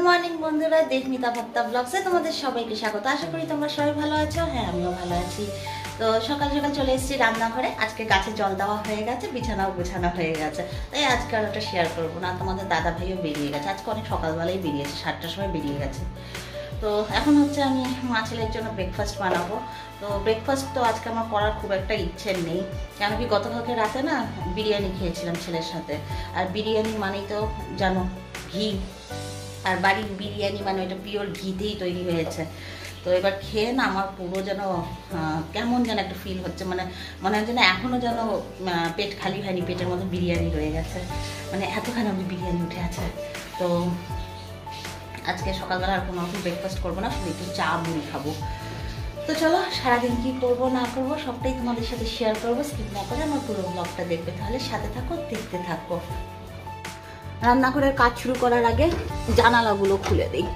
Morning বন্ধুরা, দেশমিতা ভক্তা ব্লগসে তোমাদের সবাইকে স্বাগত। আশা করি তোমরা সবাই ভালো আছো। হ্যাঁ, আমিও ভালো আছি। তো সকাল সকাল চলে এসেছি রান্নাঘরে। আজকে গাছে জল দেওয়া হয়ে গেছে, বিছানাও গোছানো হয়ে গেছে, তাই আজকে আর ওটা শেয়ার করবো না। তোমাদের দাদা ভাইও বেরিয়ে গেছে, আজকে অনেক সকালবেলায় বেরিয়েছে, 7টার সময় বেরিয়ে গেছে। তো এখন হচ্ছে আমি মা ছেলের জন্য ব্রেকফাস্ট বানাবো। তো ব্রেকফাস্ট তো আজকে আমার করার খুব একটা ইচ্ছে নেই, কেন কি গতকালকে রাতে না বিরিয়ানি খেয়েছিলাম ছেলের সাথে। আর বিরিয়ানি মানেই তো জানো ঘি, আর বাড়ির বিরিয়ানি মানে ওইটা পিওর ঘিতেই তৈরি হয়েছে। তো এবার খেয়ে না আমার পুরো যেন কেমন যেন একটা ফিল হচ্ছে, মানে মনে হয় যেন এখনও যেন পেট খালি হয়নি, পেটের মধ্যে বিরিয়ানি রয়ে গেছে, মানে এতখানি আমি বিরিয়ানি উঠে আছে। তো আজকে সকালবেলা আর কোনো রকম ব্রেকফাস্ট করবো না, শুধু একটু চা মুড়ি খাবো। তো চলো সারাদিন কী করবো না করবো সবটাই তোমাদের সাথে শেয়ার করবো। স্কিপ না করে আমার পুরো ব্লগটা দেখবে, তাহলে সাথে থাকো, দেখতে থাকো। রান্নাঘরের কাজ শুরু করার আগে জানালাগুলো খুলে দিই।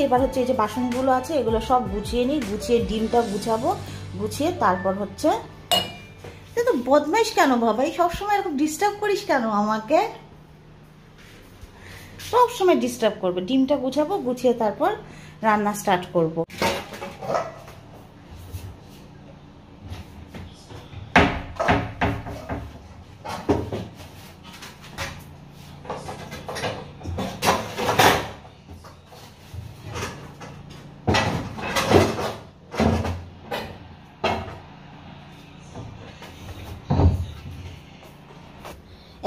এবার হচ্ছে এই যে বাসনগুলো আছে এগুলো সব গুছিয়ে নিই, গুছিয়ে ডিমটা গুছাবো, গুছিয়ে তারপর হচ্ছে তো বদমাইশ কেন বাবাই, সবসময় এরকম ডিস্টার্ব করিস কেন আমাকে, সবসময় ডিস্টার্ব করবে। ডিমটা গুছাবো, গুছিয়ে তারপর রান্না স্টার্ট করবো।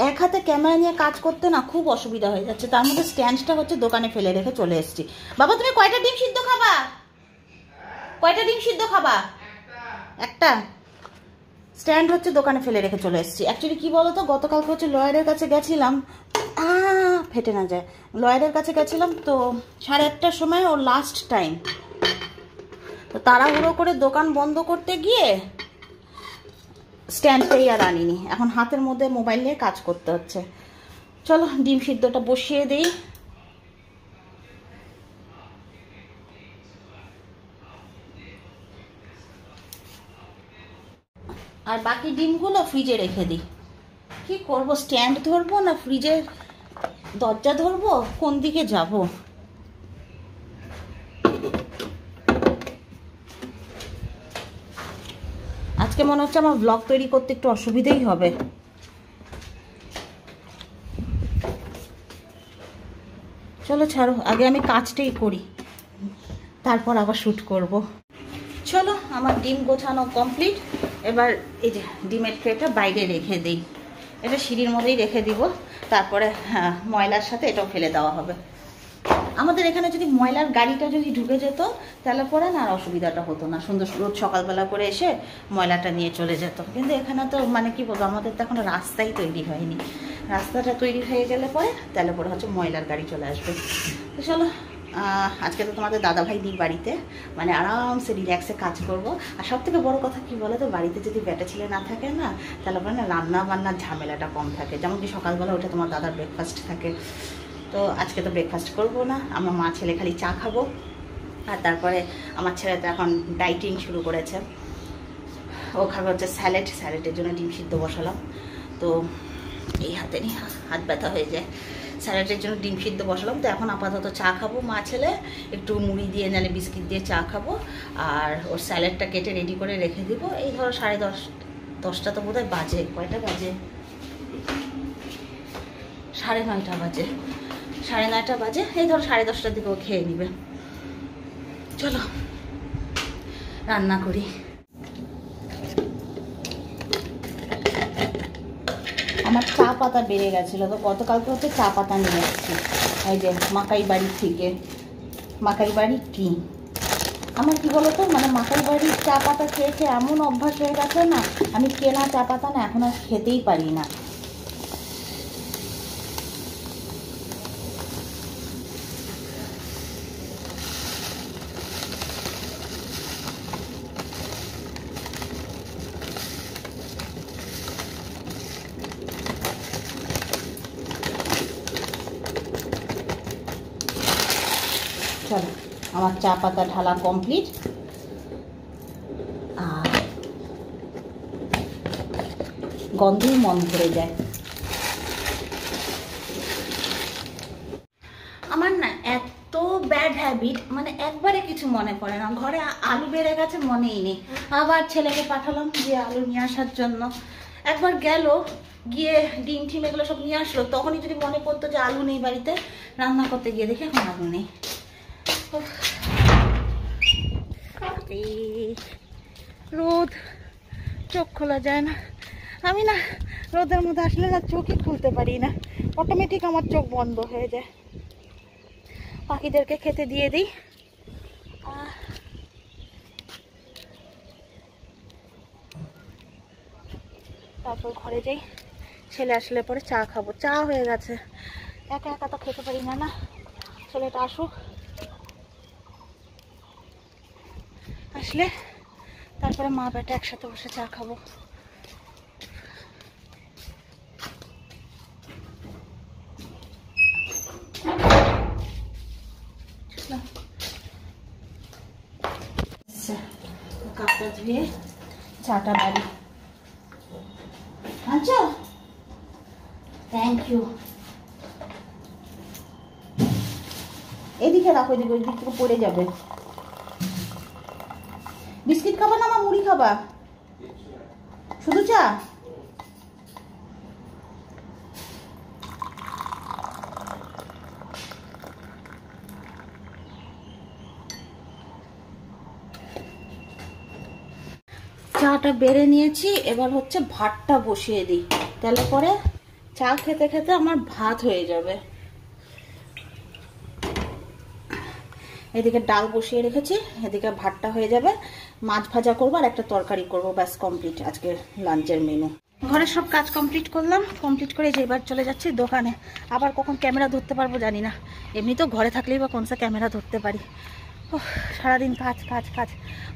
এক হাতে ক্যামেরা নিয়ে কাজ করতে না খুব অসুবিধা হয়ে যাচ্ছে, তার মধ্যে স্ট্যান্ডটা হচ্ছে দোকানে ফেলে রেখে চলে এসেছি। বাবা তুমি কয়টা ডিম সিদ্ধ খাবা? একটা। স্ট্যান্ড হচ্ছে দোকানে ফেলে রেখে চলে এসেছি। অ্যাকচুয়ালি কি বলতো, গতকালকে হচ্ছে লয়ারের কাছে গেছিলাম, ফেটে না যায়, লয়ারের কাছে গেছিলাম তো 8:30টার সময়, ওর লাস্ট টাইম। তো তাড়াহুড়ো করে দোকান বন্ধ করতে গিয়ে স্ট্যান্ডটাই আর আনিনি, এখন হাতের মধ্যে মোবাইল নিয়ে কাজ করতে হচ্ছে। চলো ডিম সিদ্ধটা বসিয়ে দিই। আর বাকি ডিমগুলো ফ্রিজে রেখে দিই। কি করব, স্ট্যান্ড ধরবো না ফ্রিজের দরজা ধরবো, কোন দিকে যাব? আজকে মনে হচ্ছে আমার ব্লগ তৈরি করতে একটু অসুবিধাই হবে। চলো ছাড়ো, আগে আমি কাজটাই করি, তারপর আবার শ্যুট করব। চলো আমার ডিম গোছানো কমপ্লিট। এবার এই যে ডিমের ট্রেটা বাইরে রেখে দিই, এটা সিঁড়ির মধ্যেই রেখে দিব, তারপরে ময়লার সাথে এটাও ফেলে দেওয়া হবে। আমাদের এখানে যদি ময়লার গাড়িটা যদি ঢুকে যেত তাহলে পরে না আর অসুবিধাটা হতো না, সুন্দর রোজ সকালবেলা করে এসে ময়লাটা নিয়ে চলে যেত। কিন্তু এখানে তো মানে কি বলবো, আমাদের তো এখন রাস্তাই তৈরি হয়নি, রাস্তাটা তৈরি হয়ে গেলে পরে তাহলে পরে হচ্ছে ময়লার গাড়ি চলে আসবে। তো চলো আজকে তো তোমাদের দাদাভাই দিই বাড়িতে, মানে আরামসে রিল্যাক্সে কাজ করব। আর সব থেকে বড়ো কথা কি বলো তো, বাড়িতে যদি বেটা ছেলে না থাকে না তাহলে পরে না রান্না বান্নার ঝামেলাটা কম থাকে। যেমন কি সকালবেলা উঠে তোমার দাদার ব্রেকফাস্ট থাকে, তো আজকে তো ব্রেকফাস্ট করবো না, আমার মা ছেলে খালি চা খাবো। আর তারপরে আমার ছেলে তো এখন ডাইটিং শুরু করেছে, ও খাবে হচ্ছে স্যালাড, স্যালাডের জন্য ডিম সিদ্ধ বসালাম। তো এই হাতে নিয়ে হাত ব্যথা হয়ে যায়, স্যালাডের জন্য ডিম সিদ্ধ বসালাম। তো এখন আপাতত চা খাবো, মা ছেলে একটু মুড়ি দিয়ে নালে বিস্কিট দিয়ে চা খাবো। আর ওর স্যালাডটা কেটে রেডি করে রেখে দিব। এই ধরো 10:30 তো বোধহয় বাজে, কয়টা বাজে, 9:30 বাজে, 9:30 বাজে, এই ধরো 10:30টার দিকে ও খেয়ে নিবে। চলো রান্না করি। আমার চা পাতা বেড়ে গেছিলো, তো গতকালকে হচ্ছে চা পাতা নিয়ে এসেছি, এই যে মাকাই বাড়ির থেকে। মাকাই বাড়ির টি, আমার কি বলতো, মানে মাকাই বাড়ির চা পাতা খেয়ে খেয়ে এমন অভ্যাস হয়ে গেছে না, আমি কেনা চা পাতা না এখন আর খেতেই পারি না। চলো আমার চা পাতা ঢালা কমপ্লিট। আর গন্ধেই মন ভরে যায়। আমার না ব্যাড হ্যাবিট, মানে একবারে কিছু মনে পড়ে না। ঘরে আলু বেড়ে গেছে মনেই নেই, আবার ছেলেকে পাঠালাম যে আলু নিয়ে আসার জন্য। একবার গেল, গিয়ে ডিম টিম এগুলো সব নিয়ে আসলো, তখনই যদি মনে পড়তো যে আলু নেই বাড়িতে, রান্না করতে গিয়ে দেখি এখন আলু নেই। রোদ, চোখ খোলা যায় না। আমি না রোদের মধ্যে আসলে না চোখই খুলতে পারি না, অটোমেটিক আমার চোখ বন্ধ হয়ে যায়। পাখিদেরকে খেতে দিয়ে দিই। তারপর ঘরে যাই, ছেলে আসলে পরে চা খাবো। চা হয়ে গেছে, একা একা তো খেতে পারি না। না, ছেলেটা আসুক, আসলে তারপরে মা বেটা একসাথে বসে চা খাবো। কাপটা ধুয়ে চাটা বাড়ি আচ্ছা, থ্যাংক ইউ। এদিকে রাখো, এদিকে, ওই দিক থেকে পড়ে যাবে। বিস্কিট খাবা না মা, মুড়ি খাবা? শুধু চা? চাটা বেড়ে নিয়েছি, এবার হচ্ছে ভাতটা বসিয়ে দিই, তাহলে পরে চা খেতে খেতে আমার ভাত হয়ে যাবে। এদিকে ডাল বসিয়ে রেখেছি, এদিকে ভাতটা হয়ে যাবে, মাছ ভাজা করবো আর একটা তরকারি করবো, ব্যাস কমপ্লিট আজকে লাঞ্চের মেনু। ঘরের সব কাজ কমপ্লিট করলাম, কমপ্লিট করে যে এবার চলে যাচ্ছি দোকানে। আবার কখন ক্যামেরা ধরতে পারবো জানি না, এমনি তো ঘরে থাকলেই বা কোনসা ক্যামেরা ধরতে পারি। সারাদিন কাজ কাজ কাজ,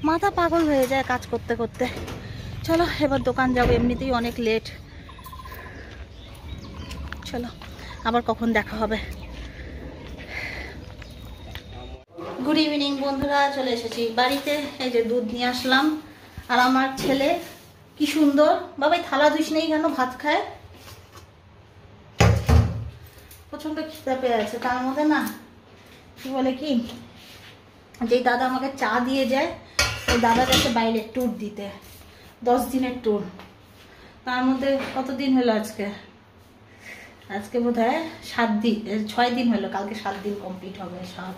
মাথা পাগল হয়ে যায় কাজ করতে করতে। চলো এবার দোকান যাবো, এমনিতেই অনেক লেট। চলো আবার কখন দেখা হবে। গুড ইভিনিং বন্ধুরা, চলে এসেছি বাড়িতে। এই যে দুধ নিয়ে আসলাম, আর আমার ছেলে কি সুন্দর, বাবাই থালা ধুইস নেই কেন, ভাত খায়। প্রচন্ড খিদে পেয়ে আছে, তার মধ্যে না কি বলে কি, যেই দাদা আমাকে চা দিয়ে যায়, ওই দাদা যাচ্ছে বাইরে ট্যুর দিতে, 10 দিনের ট্যুর। তার মধ্যে কতদিন হলো আজকে, আজকে বোধ হয় 7 দিন, 6 দিন হলো, কালকে 7 দিন কমপ্লিট হবে, 7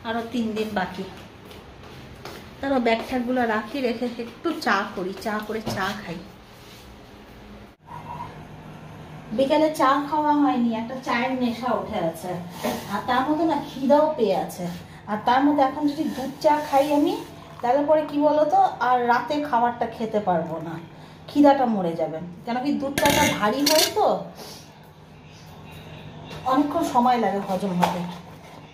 আরো 3 দিন বাকি। তারপর ব্যাগ ট্যাগগুলো রাখি, রেখে একটু চা করি, চা করে চা খাই। বিকালে চা খাওয়া হয়নি, একটা চায়ের নেশা উঠে আছে, আর তার মধ্যে না খিদাও পেয়ে আছে। আর তার মধ্যে এখন যদি দুধ চা খাই আমি, তাহলে পরে কি বলতো, আর রাতে খাবারটা খেতে পারবো না, খিদাটা মরে যাবে। কেন কি দুধ চাটা ভারী হয় তো, অনেকক্ষণ সময় লাগে হজম হতে।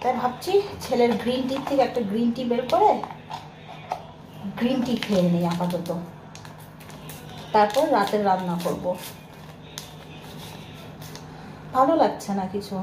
তাই ভাবছি ছেলের গ্রিন টি থেকে একটা গ্রিন টি বের করে গ্রিন টি খেয়ে নিই আপাতত, তারপর রাতের রান্না করব। ভালো লাগছে না কিছু।